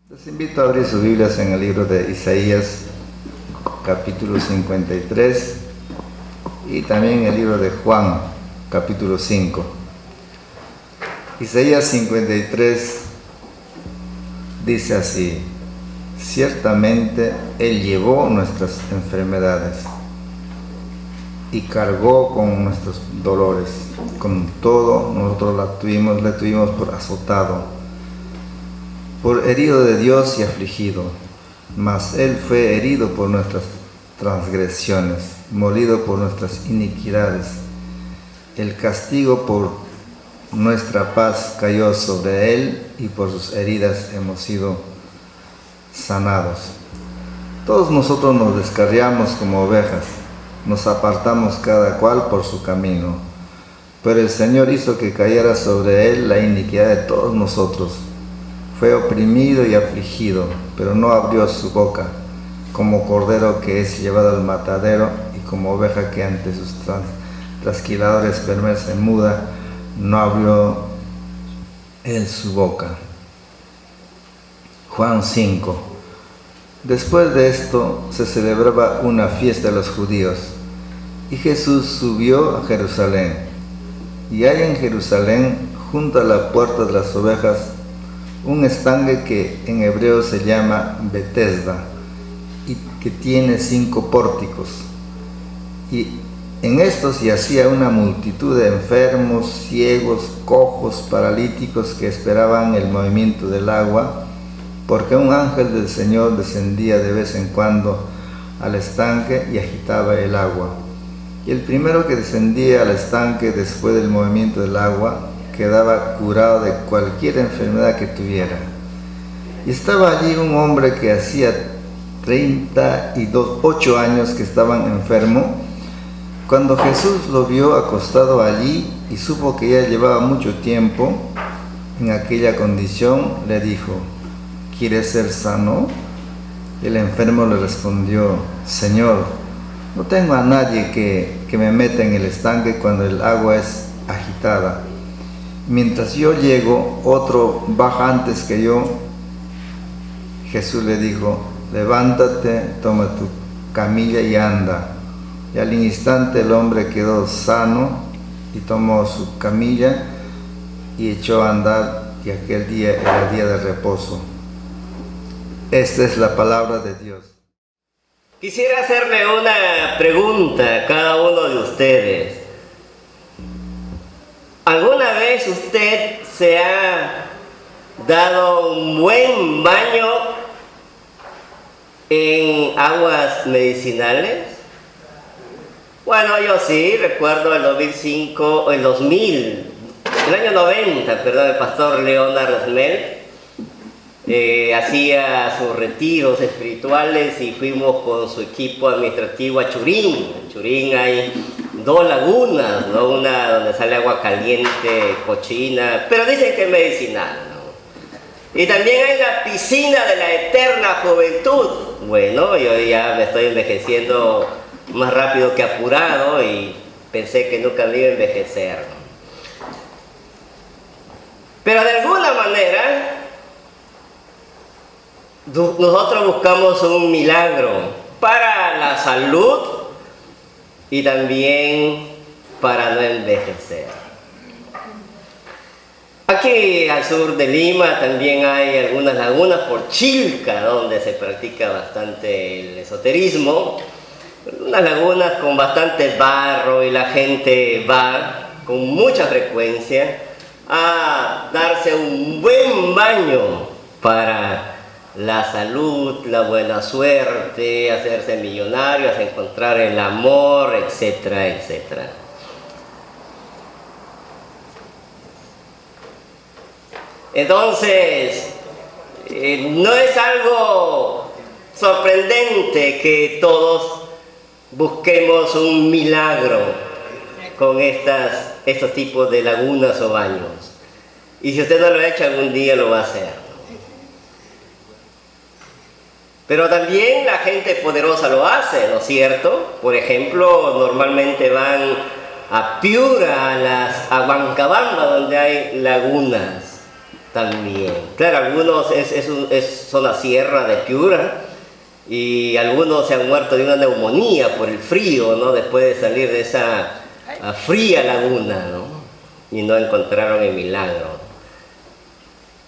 Les invito a abrir sus Biblias en el libro de Isaías, capítulo 53, y también en el libro de Juan, capítulo 5. Isaías 53 dice así: ciertamente Él llevó nuestras enfermedades y cargó con nuestros dolores. Con todo, nosotros le tuvimos por azotado, por herido de Dios y afligido. Mas Él fue herido por nuestras transgresiones, molido por nuestras iniquidades. El castigo por nuestra paz cayó sobre Él, y por sus heridas hemos sido sanados. Todos nosotros nos descarriamos como ovejas, nos apartamos cada cual por su camino. Pero el Señor hizo que cayera sobre Él la iniquidad de todos nosotros. Fue oprimido y afligido, pero no abrió su boca. Como cordero que es llevado al matadero, y como oveja que ante sus trasquiladores permanece muda, no abrió él su boca. Juan 5. Después de esto se celebraba una fiesta de los judíos, y Jesús subió a Jerusalén. Y hay en Jerusalén, junto a la puerta de las ovejas, un estanque que en hebreo se llama Betesda, y que tiene 5 pórticos. Y en estos yacía una multitud de enfermos, ciegos, cojos, paralíticos, que esperaban el movimiento del agua, porque un ángel del Señor descendía de vez en cuando al estanque y agitaba el agua. Y el primero que descendía al estanque después del movimiento del agua quedaba curado de cualquier enfermedad que tuviera. Y estaba allí un hombre que hacía 38 años que estaba enfermo. Cuando Jesús lo vio acostado allí y supo que ya llevaba mucho tiempo en aquella condición, le dijo: ¿quieres ser sano? El enfermo le respondió: Señor, no tengo a nadie que me meta en el estanque cuando el agua es agitada. Mientras yo llego, otro baja antes que yo. Jesús le dijo: levántate, toma tu camilla y anda. Y al instante el hombre quedó sano y tomó su camilla y echó a andar, y aquel día era día de reposo. Esta es la palabra de Dios. Quisiera hacerle una pregunta a cada uno de ustedes. ¿Alguna vez usted se ha dado un buen baño en aguas medicinales? Bueno, yo sí, recuerdo el 2000, el año 90, perdón, el pastor Leonard Resmel hacía sus retiros espirituales y fuimos con su equipo administrativo a Churín. En Churín hay 2 lagunas, ¿no? Una donde sale agua caliente, cochina, pero dicen que es medicinal, ¿no? Y también hay la piscina de la eterna juventud. Bueno, yo ya me estoy envejeciendo más rápido que apurado y pensé que nunca me iba a envejecer, ¿no? Pero de alguna manera nosotros buscamos un milagro para la salud y también para no envejecer. Aquí al sur de Lima también hay algunas lagunas, por Chilca, donde se practica bastante el esoterismo. Unas lagunas con bastante barro, y la gente va con mucha frecuencia a darse un buen baño para la salud, la buena suerte, hacerse millonarios, encontrar el amor, etcétera, etcétera. Entonces, no es algo sorprendente que todos busquemos un milagro con estos tipos de lagunas o baños. Y si usted no lo ha hecho, algún día lo va a hacer. Pero también la gente poderosa lo hace, ¿no es cierto? Por ejemplo, normalmente van a Piura, a Huancabamba, donde hay lagunas. también. Claro, algunos son la sierra de Piura y algunos se han muerto de una neumonía por el frío, ¿no? Después de salir de esa fría laguna, ¿no? Y no encontraron el milagro.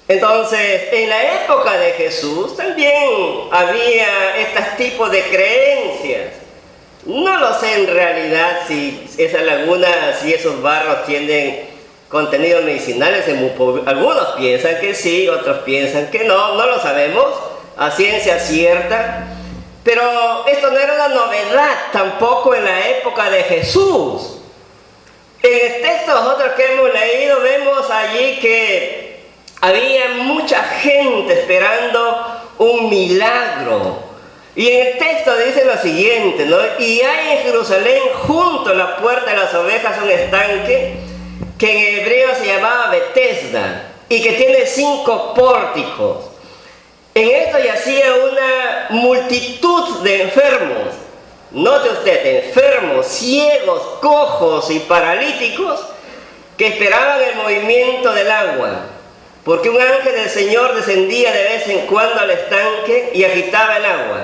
Entonces, en la época de Jesús también había estos tipos de creencias. No lo sé en realidad si esa laguna, si esos barros tienen contenidos medicinales. Algunos piensan que sí, otros piensan que no, no lo sabemos a ciencia cierta. Pero esto no era una novedad tampoco en la época de Jesús. En el texto nosotros que hemos leído vemos allí que había mucha gente esperando un milagro. Y en el texto dice lo siguiente, ¿no? Y hay en Jerusalén, junto a la puerta de las ovejas, un estanque que en hebreo se llamaba Betesda y que tiene 5 pórticos. En esto yacía una multitud de enfermos. Note usted, enfermos, ciegos, cojos y paralíticos que esperaban el movimiento del agua. Porque un ángel del Señor descendía de vez en cuando al estanque y agitaba el agua.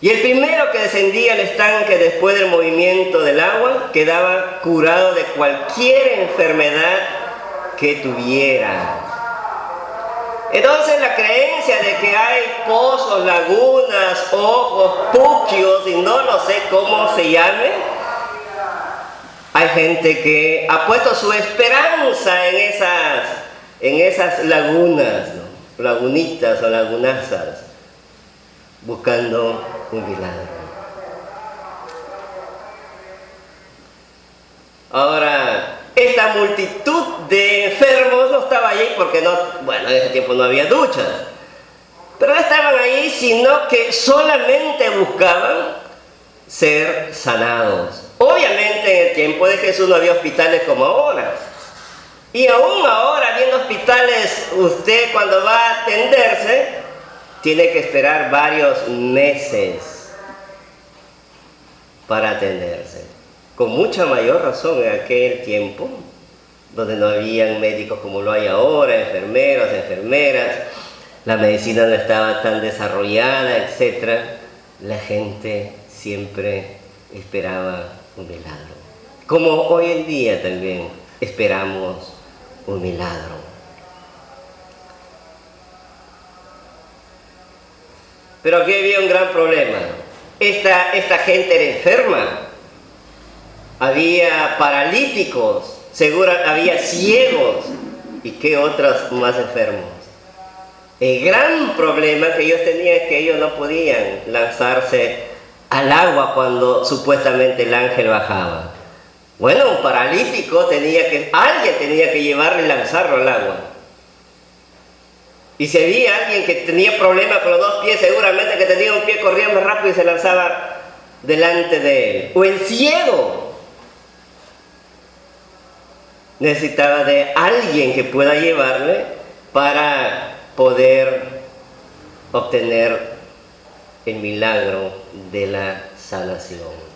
Y el primero que descendía al estanque después del movimiento del agua quedaba curado de cualquier enfermedad que tuviera. Entonces la creencia de que hay pozos, lagunas, ojos, puquios y no lo sé cómo se llame, hay gente que ha puesto su esperanza en esas lagunas, ¿no? Lagunitas o lagunazas, buscando un milagro. Ahora, esta multitud de enfermos no estaba allí porque en ese tiempo no había duchas, pero no estaban ahí, sino que solamente buscaban ser sanados. Obviamente en el tiempo de Jesús no había hospitales como ahora. Y aún ahora, habiendo hospitales, usted cuando va a atenderse, tiene que esperar varios meses para atenderse. Con mucha mayor razón en aquel tiempo, donde no habían médicos como lo hay ahora, enfermeros, enfermeras, la medicina no estaba tan desarrollada, etc. La gente siempre esperaba un milagro. Como hoy en día también esperamos un milagro. Pero aquí había un gran problema. Esta gente era enferma. Había paralíticos, seguro había ciegos. ¿Y qué otros más enfermos? El gran problema que ellos tenían es que ellos no podían lanzarse al agua cuando supuestamente el ángel bajaba. Bueno, un paralítico alguien tenía que llevarlo y lanzarlo al agua. Y si había alguien que tenía problemas con los 2 pies, seguramente que tenía un pie corriendo rápido y se lanzaba delante de él. O el ciego necesitaba de alguien que pueda llevarle para poder obtener el milagro de la sanación.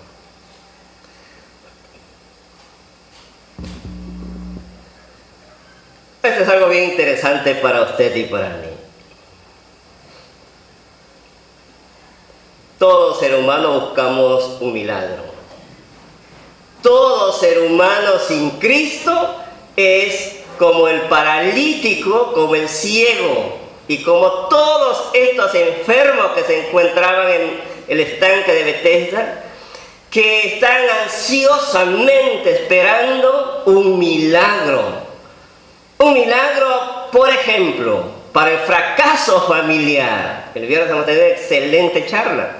Esto es algo bien interesante para usted y para mí. Todo ser humano buscamos un milagro. Todo ser humano sin Cristo es como el paralítico, como el ciego y como todos estos enfermos que se encontraban en el estanque de Betesda, que están ansiosamente esperando un milagro. Un milagro, por ejemplo, para el fracaso familiar. El viernes vamos a tener una excelente charla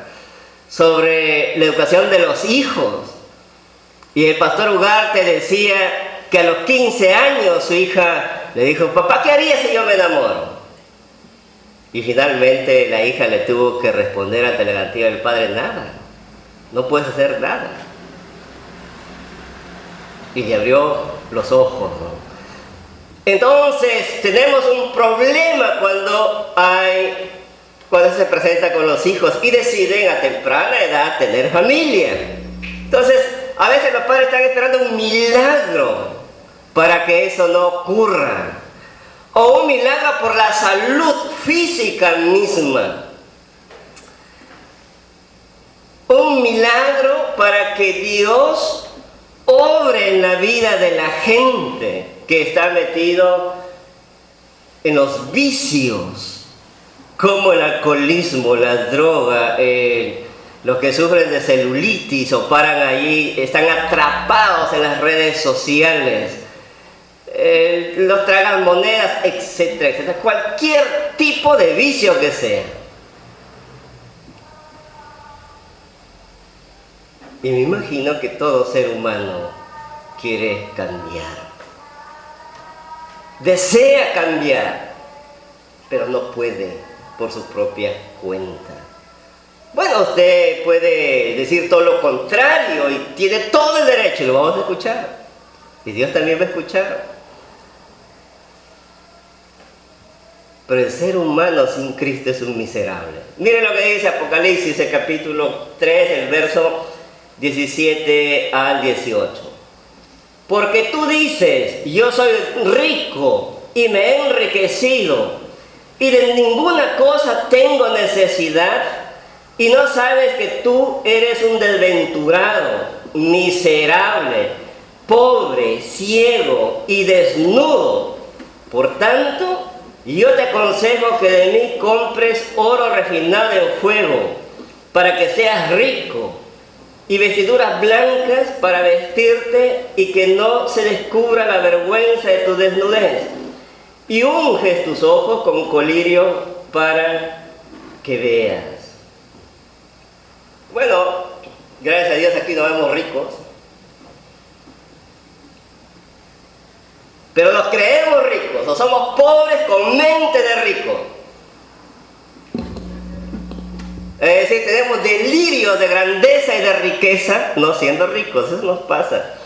sobre la educación de los hijos. Y el pastor Ugarte decía que a los 15 años su hija le dijo: papá, ¿qué haría si yo me enamoro? Y finalmente la hija le tuvo que responder ante la negativa del padre: nada, no puedes hacer nada. Y le abrió los ojos, ¿no? Entonces tenemos un problema cuando se presenta con los hijos y deciden a temprana edad tener familia. Entonces a veces los padres están esperando un milagro para que eso no ocurra. o un milagro por la salud física misma. Un milagro para que Dios obre en la vida de la gente que está metido en los vicios, como el alcoholismo, la droga, los que sufren de celulitis o paran allí, están atrapados en las redes sociales, los tragan monedas, etcétera, etcétera, cualquier tipo de vicio que sea. Y me imagino que todo ser humano quiere cambiar. Desea cambiar, pero no puede por su propia cuenta. Bueno, usted puede decir todo lo contrario y tiene todo el derecho, y lo vamos a escuchar. Y Dios también va a escuchar. Pero el ser humano sin Cristo es un miserable. Miren lo que dice Apocalipsis, el capítulo 3, el verso 17 al 18. Porque tú dices, yo soy rico y me he enriquecido y de ninguna cosa tengo necesidad, y no sabes que tú eres un desventurado, miserable, pobre, ciego y desnudo. Por tanto, yo te aconsejo que de mí compres oro refinado en fuego, para que seas rico, y vestiduras blancas para vestirte, y que no se descubra la vergüenza de tu desnudez. Y unges tus ojos con colirio para que veas. Bueno, gracias a Dios aquí nos vemos ricos. Pero nos creemos ricos, o somos pobres con mente de rico. Es decir, tenemos delirio de grandeza y de riqueza, no siendo ricos, eso nos pasa.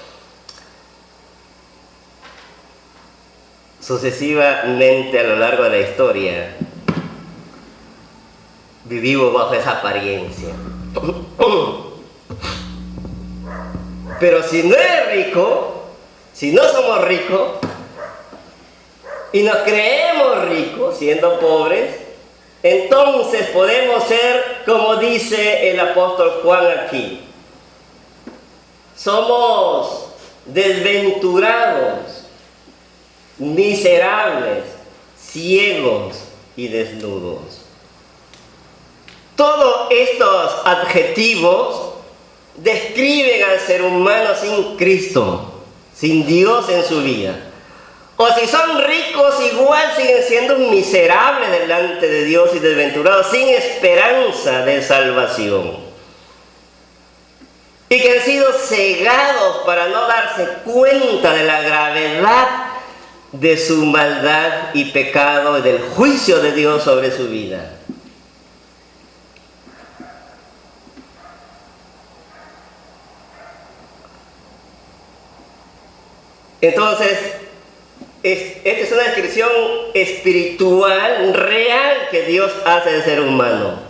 Sucesivamente a lo largo de la historia, vivimos bajo esa apariencia. Pero si no eres rico, si no somos ricos, y nos creemos ricos siendo pobres, entonces podemos ser como dice el apóstol Juan aquí. Somos desventurados, miserables, ciegos y desnudos. Todos estos adjetivos describen al ser humano sin Cristo, sin Dios en su vida. O si son ricos, igual siguen siendo miserables delante de Dios y desventurados, sin esperanza de salvación. Y que han sido cegados para no darse cuenta de la gravedad de su maldad y pecado y del juicio de Dios sobre su vida. Entonces, esta es una descripción espiritual, real, que Dios hace del ser humano.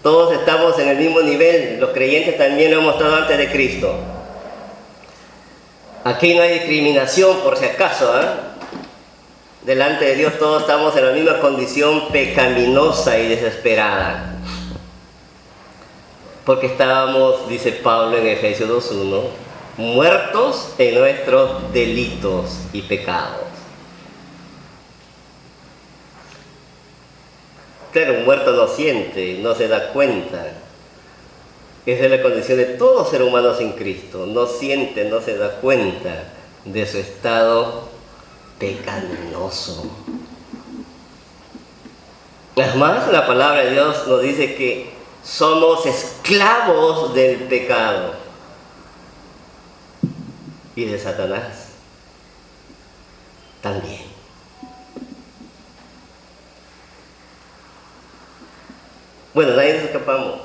Todos estamos en el mismo nivel, los creyentes también lo hemos estado antes de Cristo. Aquí no hay discriminación, por si acaso, ¿eh? Delante de Dios todos estamos en la misma condición pecaminosa y desesperada. Porque estábamos, dice Pablo en Efesios 2:1, muertos en nuestros delitos y pecados. Claro, un muerto no siente, no se da cuenta. Esa es la condición de todo ser humano sin Cristo. No siente, no se da cuenta de su estado pecaminoso. Además, la palabra de Dios nos dice que somos esclavos del pecado y de Satanás también. Bueno, nadie nos escapamos.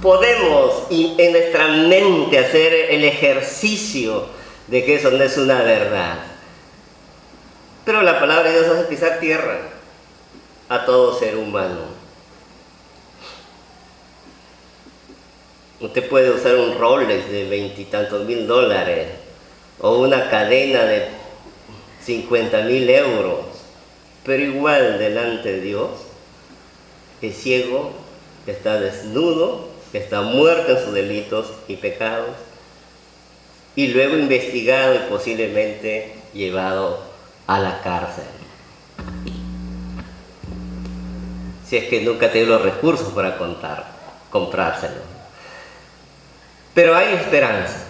Podemos en nuestra mente hacer el ejercicio de que eso no es una verdad. Pero la palabra de Dios hace pisar tierra a todo ser humano. Usted puede usar un Rolex de $20 y tantos mil o una cadena de 50.000 euros, pero igual delante de Dios, es ciego, está desnudo, está muerto en sus delitos y pecados, y luego investigado y posiblemente llevado a la cárcel. Si es que nunca tiene los recursos para comprárselo. Pero hay esperanza.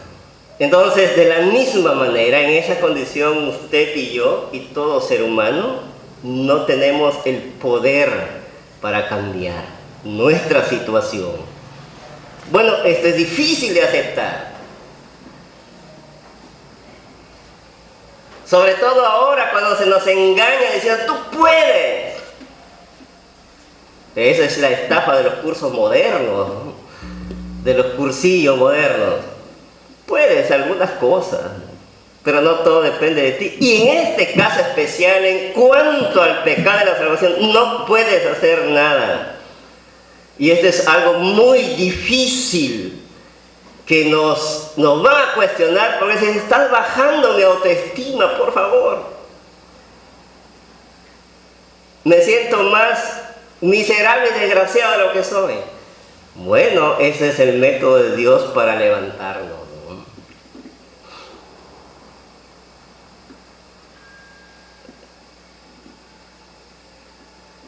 Entonces, de la misma manera, en esa condición, usted y yo, y todo ser humano, no tenemos el poder para cambiar nuestra situación. Bueno, esto es difícil de aceptar. Sobre todo ahora, cuando se nos engaña diciendo, tú puedes. Esa es la estafa de los cursos modernos, ¿no? De los cursillos modernos. Puedes algunas cosas, pero no todo depende de ti. Y en este caso especial, en cuanto al pecado de la salvación, no puedes hacer nada. Y esto es algo muy difícil que nos va a cuestionar, porque si estás bajando mi autoestima, por favor. Me siento más miserable y desgraciado de lo que soy. Bueno, ese es el método de Dios para levantarnos, ¿no?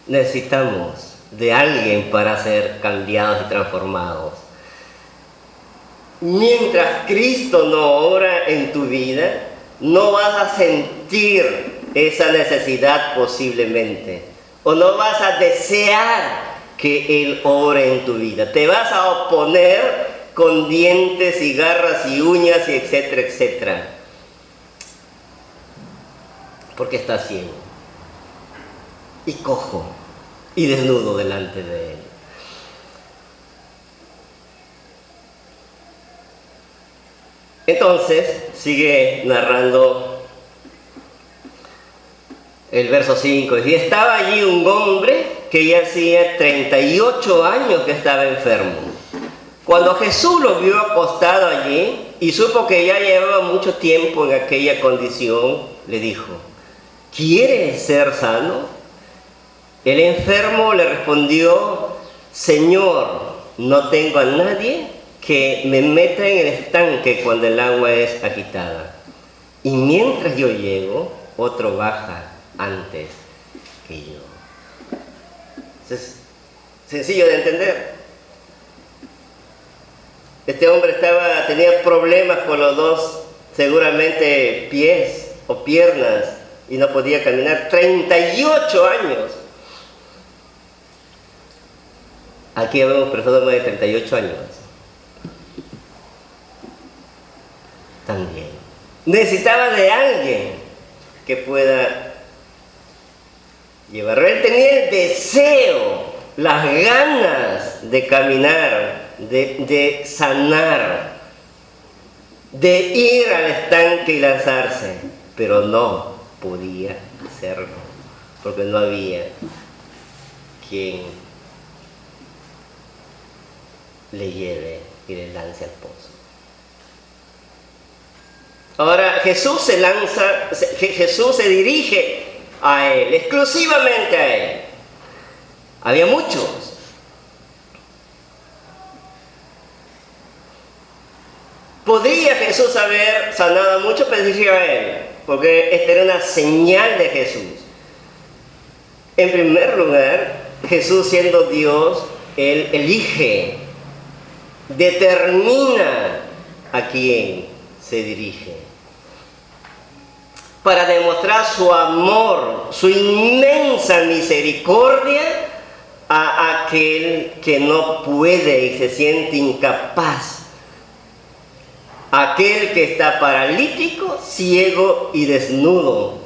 Necesitamos de alguien para ser cambiados y transformados. Mientras Cristo no obra en tu vida, no vas a sentir esa necesidad posiblemente, o no vas a desear que Él obre en tu vida. Te vas a oponer con dientes y garras y uñas y etcétera, etcétera, porque estás ciego y cojo y desnudo delante de Él. Entonces, sigue narrando el verso 5. Y estaba allí un hombre que ya hacía 38 años que estaba enfermo. Cuando Jesús lo vio acostado allí y supo que ya llevaba mucho tiempo en aquella condición, le dijo, ¿quieres ser sano? El enfermo le respondió, Señor, no tengo a nadie que me meta en el estanque cuando el agua es agitada. Y mientras yo llego, otro baja antes que yo. Es sencillo de entender. Este hombre tenía problemas con los dos, seguramente pies o piernas, y no podía caminar. 38 años. Aquí vemos personas de 38 años. También necesitaba de alguien que pueda llevarlo. Él tenía el deseo, las ganas de caminar, de sanar, de ir al estanque y lanzarse, pero no podía hacerlo porque no había quien le lleve y le lance al pozo. Ahora Jesús se dirige a él, exclusivamente a él. Había muchos. Podría Jesús haber sanado a muchos, pero dirigió a él, porque esta era una señal de Jesús. En primer lugar, Jesús siendo Dios, Él elige, determina a quién se dirige, para demostrar su amor, su inmensa misericordia a aquel que no puede y se siente incapaz, aquel que está paralítico, ciego y desnudo.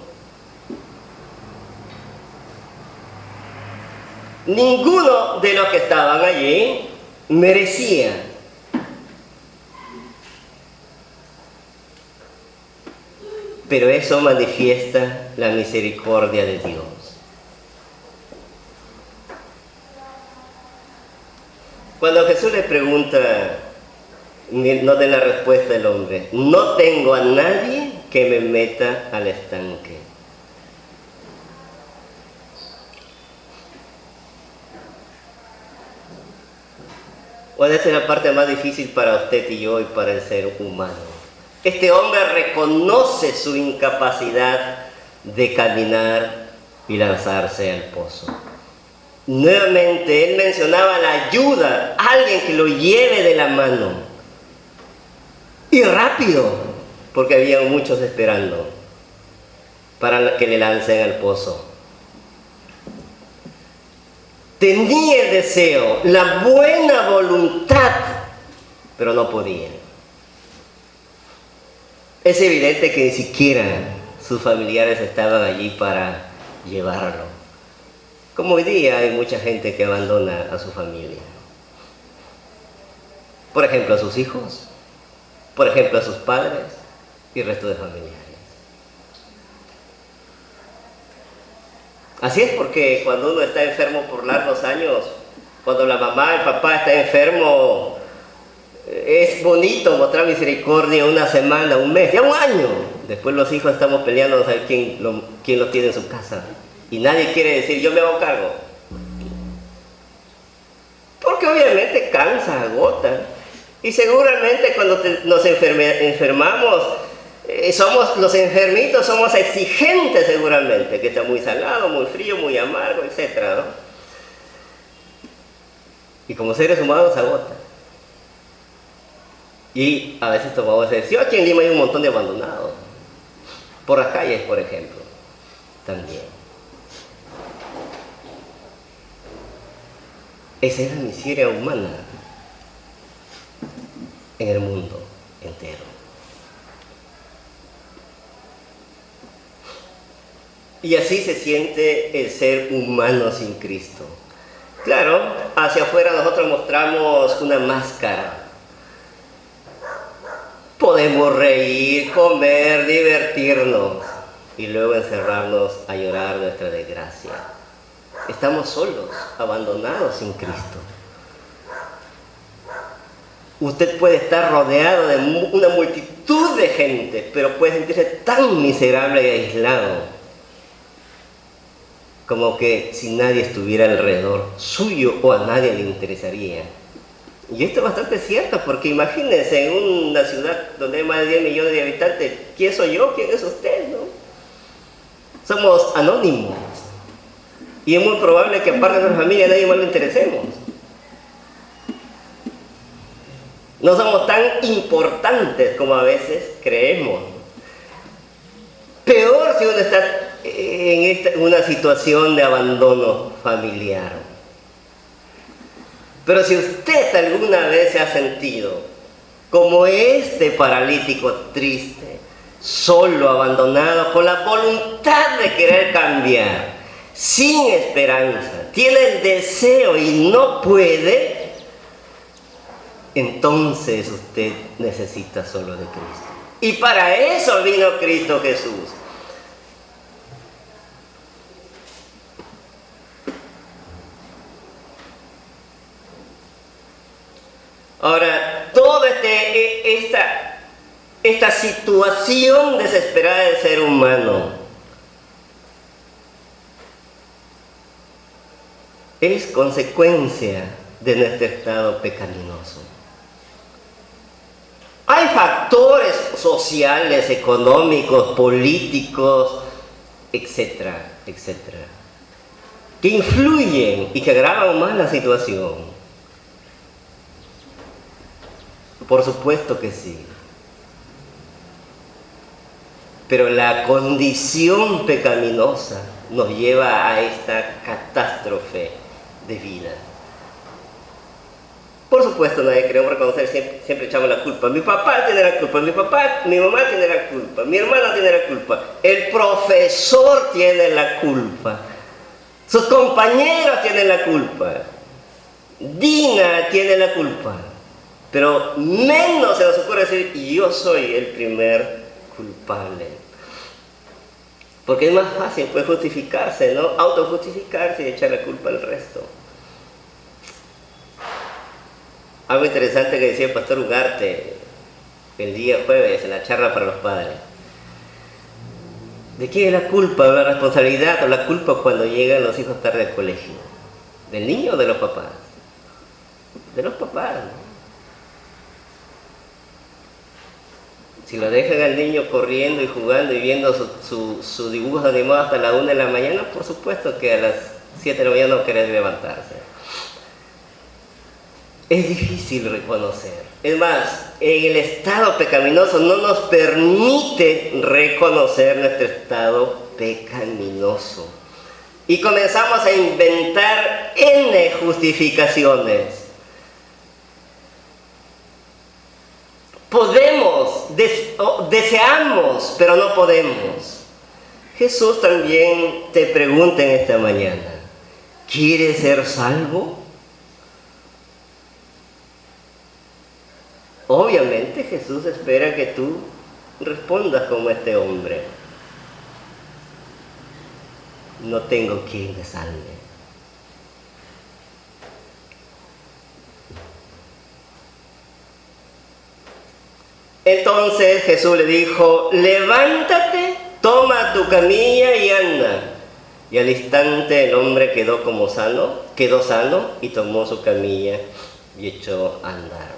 Ninguno de los que estaban allí merecía. Pero eso manifiesta la misericordia de Dios. Cuando Jesús le pregunta, noten la respuesta del hombre, no tengo a nadie que me meta al estanque. Bueno, esa es la parte más difícil para usted y yo y para el ser humano. Este hombre reconoce su incapacidad de caminar y lanzarse al pozo. Nuevamente, él mencionaba la ayuda, alguien que lo lleve de la mano. Y rápido, porque había muchos esperando para que le lancen al pozo. Tenía el deseo, la buena voluntad, pero no podía. Es evidente que ni siquiera sus familiares estaban allí para llevarlo. Como hoy día hay mucha gente que abandona a su familia. Por ejemplo, a sus hijos, por ejemplo, a sus padres y el resto de familiares. Así es, porque cuando uno está enfermo por largos años, cuando la mamá, el papá está enfermo, es bonito mostrar misericordia una semana, un mes, ya un año. Después los hijos estamos peleando a saber quién lo tiene en su casa. Y nadie quiere decir, yo me hago cargo. Porque obviamente cansa, agota. Y seguramente cuando nos enfermamos, somos los enfermitos, somos exigentes seguramente, que está muy salado, muy frío, muy amargo, etc., ¿no? Y como seres humanos agota. Y a veces tomamos decisión. Aquí en Lima hay un montón de abandonados. Por las calles, por ejemplo. También. Esa es la miseria humana en el mundo entero. Y así se siente el ser humano sin Cristo. Claro, hacia afuera nosotros mostramos una máscara. Podemos reír, comer, divertirnos y luego encerrarnos a llorar nuestra desgracia. Estamos solos, abandonados sin Cristo. Usted puede estar rodeado de una multitud de gente, pero puede sentirse tan miserable y aislado, como que si nadie estuviera alrededor suyo o a nadie le interesaría. Y esto es bastante cierto, porque imagínense en una ciudad donde hay más de 10 millones de habitantes, ¿quién soy yo? ¿Quién es usted? ¿No? Somos anónimos. Y es muy probable que aparte de nuestra familia a nadie más le interesemos. No somos tan importantes como a veces creemos. Peor si uno está en una situación de abandono familiar. Pero si usted alguna vez se ha sentido como este paralítico triste, solo, abandonado, con la voluntad de querer cambiar, sin esperanza, tiene el deseo y no puede, entonces usted necesita solo de Cristo. Y para eso vino Cristo Jesús. Ahora, toda esta situación desesperada del ser humano es consecuencia de nuestro estado pecaminoso. Hay factores sociales, económicos, políticos, etcétera, etcétera, que influyen y que agravan más la situación. Por supuesto que sí. Pero la condición pecaminosa nos lleva a esta catástrofe de vida. Por supuesto, nadie queremos reconocer, siempre echamos la culpa. Mi papá tiene la culpa, mi mamá tiene la culpa, mi hermana tiene la culpa, el profesor tiene la culpa, sus compañeros tienen la culpa, Dina tiene la culpa. Pero menos se nos ocurre decir, yo soy el primer culpable. Porque es más fácil, pues, justificarse, ¿no? Autojustificarse y echar la culpa al resto. Algo interesante que decía el pastor Ugarte el día jueves en la charla para los padres. ¿De quién es la culpa o la responsabilidad o la culpa cuando llegan los hijos tarde al colegio? ¿Del niño o de los papás? De los papás, ¿no? Si lo dejan al niño corriendo y jugando y viendo sus dibujos animados hasta la 1 de la mañana, por supuesto que a las 7 de la mañana no quiere levantarse. Es difícil reconocer. Es más, en el estado pecaminoso no nos permite reconocer nuestro estado pecaminoso. Y comenzamos a inventar N justificaciones. Podemos, deseamos, pero no podemos. Jesús también te pregunta en esta mañana, ¿quieres ser salvo? Obviamente Jesús espera que tú respondas como este hombre. No tengo quien me salve. Entonces Jesús le dijo, levántate, toma tu camilla y anda. Y al instante el hombre quedó sano y tomó su camilla y echó a andar.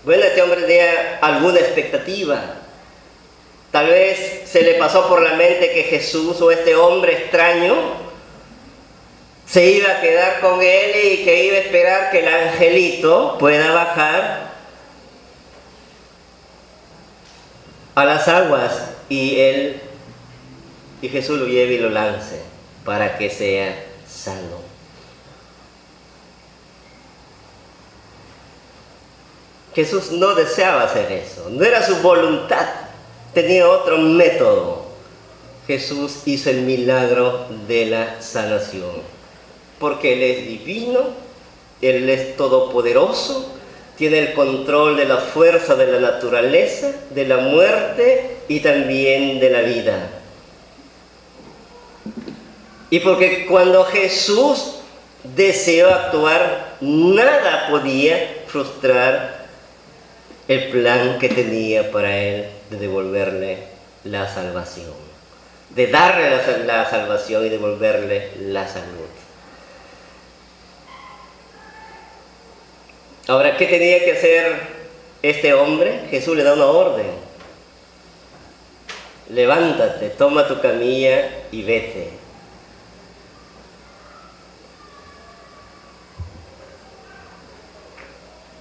Bueno, este hombre tenía alguna expectativa. Tal vez se le pasó por la mente que Jesús o este hombre extraño se iba a quedar con él y que iba a esperar que el angelito pueda bajar a las aguas y Jesús lo lleve y lo lance para que sea sano. Jesús no deseaba hacer eso, no era su voluntad, tenía otro método. Jesús hizo el milagro de la sanación, porque Él es divino, Él es todopoderoso, tiene el control de la fuerza de la naturaleza, de la muerte y también de la vida. Y porque cuando Jesús deseó actuar, nada podía frustrar el plan que tenía para él de devolverle la salvación, de darle la salvación y devolverle la salud. Ahora, ¿qué tenía que hacer este hombre? Jesús le da una orden. Levántate, toma tu camilla y vete.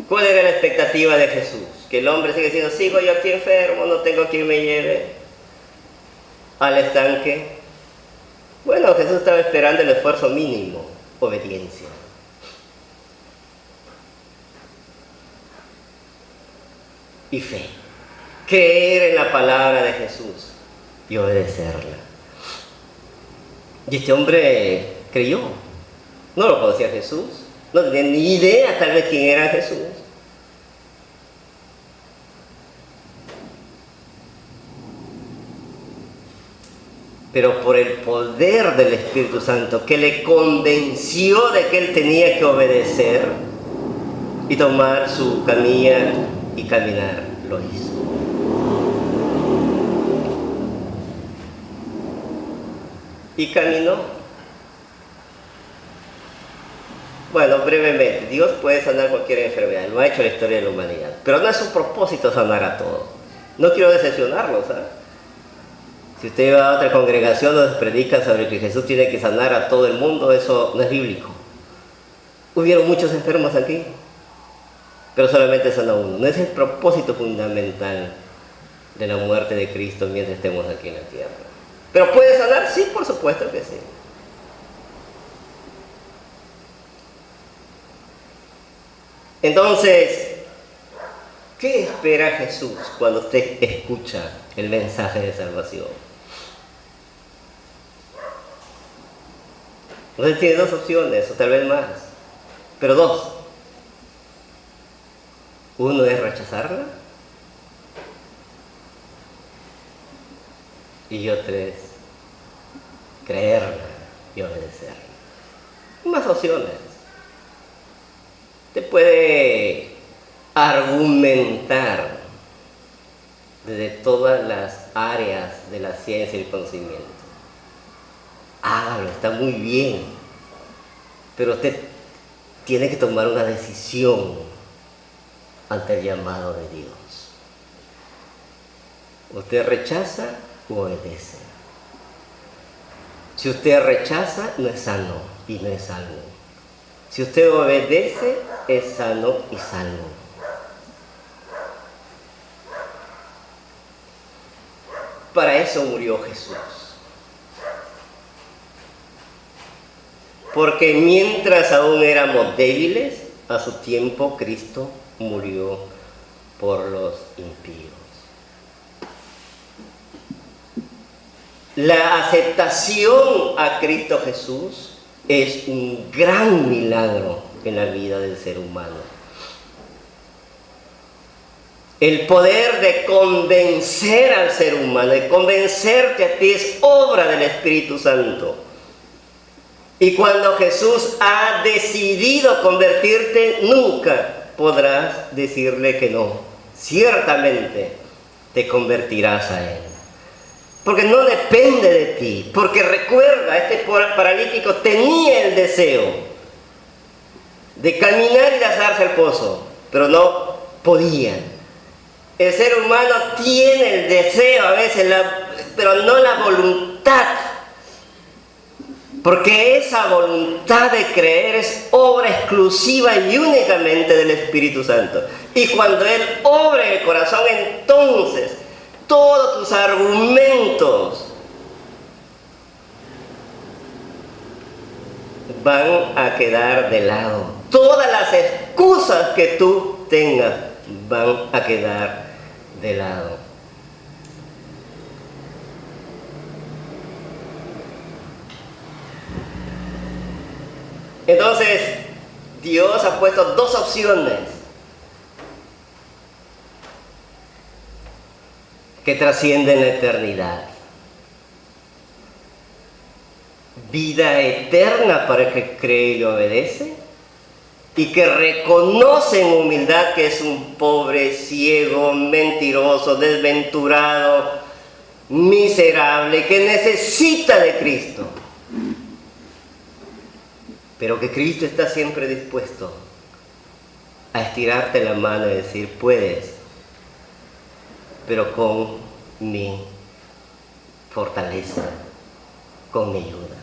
¿Cuál era la expectativa de Jesús? Que el hombre sigue diciendo, sigo yo aquí enfermo, no tengo quien me lleve al estanque. Bueno, Jesús estaba esperando el esfuerzo mínimo, obediencia. Y fe. Creer en la palabra de Jesús y obedecerla. Y este hombre creyó. No lo conocía Jesús. No tenía ni idea tal vez quién era Jesús. Pero por el poder del Espíritu Santo que le convenció de que él tenía que obedecer y tomar su camilla y caminar, lo hizo. Y caminó. Bueno, brevemente, Dios puede sanar cualquier enfermedad, lo ha hecho en la historia de la humanidad, pero no es su propósito sanar a todos. No quiero decepcionarlos, ¿sabes? Si usted va a otra congregación donde predica sobre que Jesús tiene que sanar a todo el mundo, eso no es bíblico. Hubieron muchos enfermos aquí, pero solamente sanó uno. No es el propósito fundamental de la muerte de Cristo mientras estemos aquí en la tierra. ¿Pero puede sanar? Sí, por supuesto que sí. Entonces, ¿qué espera Jesús cuando usted escucha el mensaje de salvación? Usted tiene dos opciones, o tal vez más, pero dos. Uno es rechazarla y otro es creerla y obedecerla. Más opciones. Usted puede argumentar desde todas las áreas de la ciencia y el conocimiento. Hágalo, está muy bien, pero usted tiene que tomar una decisión ante el llamado de Dios. Usted rechaza o obedece. Si usted rechaza, no es sano y no es salvo. Si usted obedece, es sano y salvo. Para eso murió Jesús. Porque mientras aún éramos débiles, a su tiempo Cristo murió por los impíos. La aceptación a Cristo Jesús es un gran milagro en la vida del ser humano. El poder de convencer al ser humano, de convencerte a ti, es obra del Espíritu Santo. Y cuando Jesús ha decidido convertirte, nunca podrás decirle que no. Ciertamente te convertirás a Él. Porque no depende de ti. Porque recuerda, este paralítico tenía el deseo de caminar y lanzarse al pozo, pero no podía. El ser humano tiene el deseo a veces, pero no la voluntad. Porque esa voluntad de creer es obra exclusiva y únicamente del Espíritu Santo. Y cuando Él obra en el corazón, entonces todos tus argumentos van a quedar de lado. Todas las excusas que tú tengas van a quedar de lado. Entonces, Dios ha puesto dos opciones que trascienden la eternidad. Vida eterna para el que cree y lo obedece, y que reconoce en humildad que es un pobre, ciego, mentiroso, desventurado, miserable, que necesita de Cristo. Pero que Cristo está siempre dispuesto a estirarte la mano y decir, puedes, pero con mi fortaleza, con mi ayuda.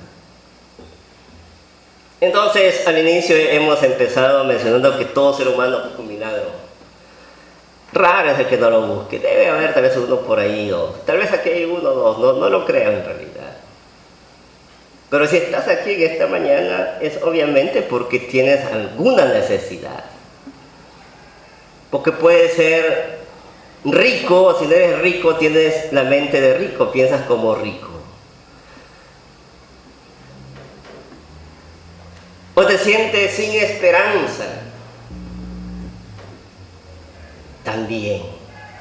Entonces, al inicio hemos empezado mencionando que todo ser humano es un milagro. Raro es el que no lo busque. Debe haber tal vez uno por ahí, o tal vez aquí hay uno o dos, no lo crean en realidad. Pero si estás aquí en esta mañana es obviamente porque tienes alguna necesidad. Porque puedes ser rico, o si no eres rico tienes la mente de rico, piensas como rico. O te sientes sin esperanza. También.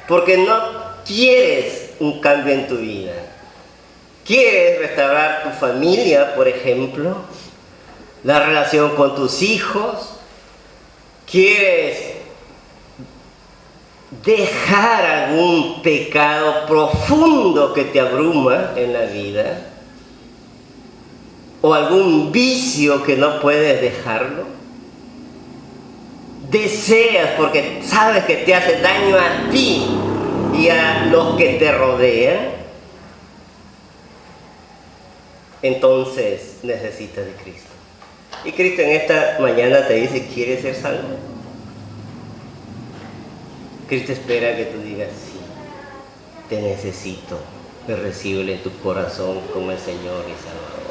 Porque no quieres un cambio en tu vida. ¿Quieres restaurar tu familia, por ejemplo? La relación con tus hijos. ¿Quieres dejar algún pecado profundo que te abruma en la vida? ¿O algún vicio que no puedes dejarlo? ¿Deseas porque sabes que te hace daño a ti y a los que te rodean? Entonces necesitas de Cristo. Y Cristo en esta mañana te dice, ¿quieres ser salvo? Cristo espera que tú digas, sí, te necesito. Me recibe en tu corazón como el Señor y Salvador.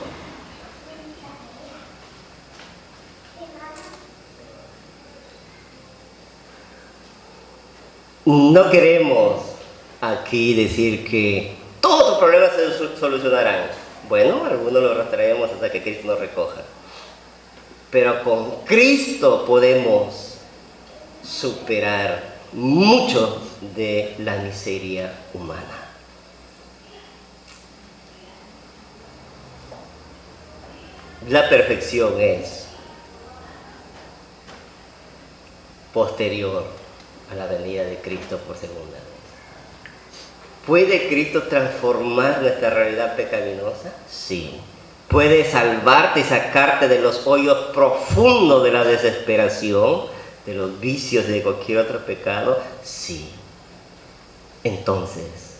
No queremos aquí decir que todos tus problemas se solucionarán. Bueno, algunos los traemos hasta que Cristo nos recoja. Pero con Cristo podemos superar mucho de la miseria humana. La perfección es posterior a la venida de Cristo por segunda vez. ¿Puede Cristo transformar nuestra realidad pecaminosa? Sí. ¿Puede salvarte y sacarte de los hoyos profundos de la desesperación, de los vicios y de cualquier otro pecado? Sí. Entonces,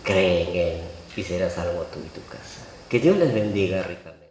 cree en Él y serás salvo tú y tu casa. Que Dios les bendiga ricamente.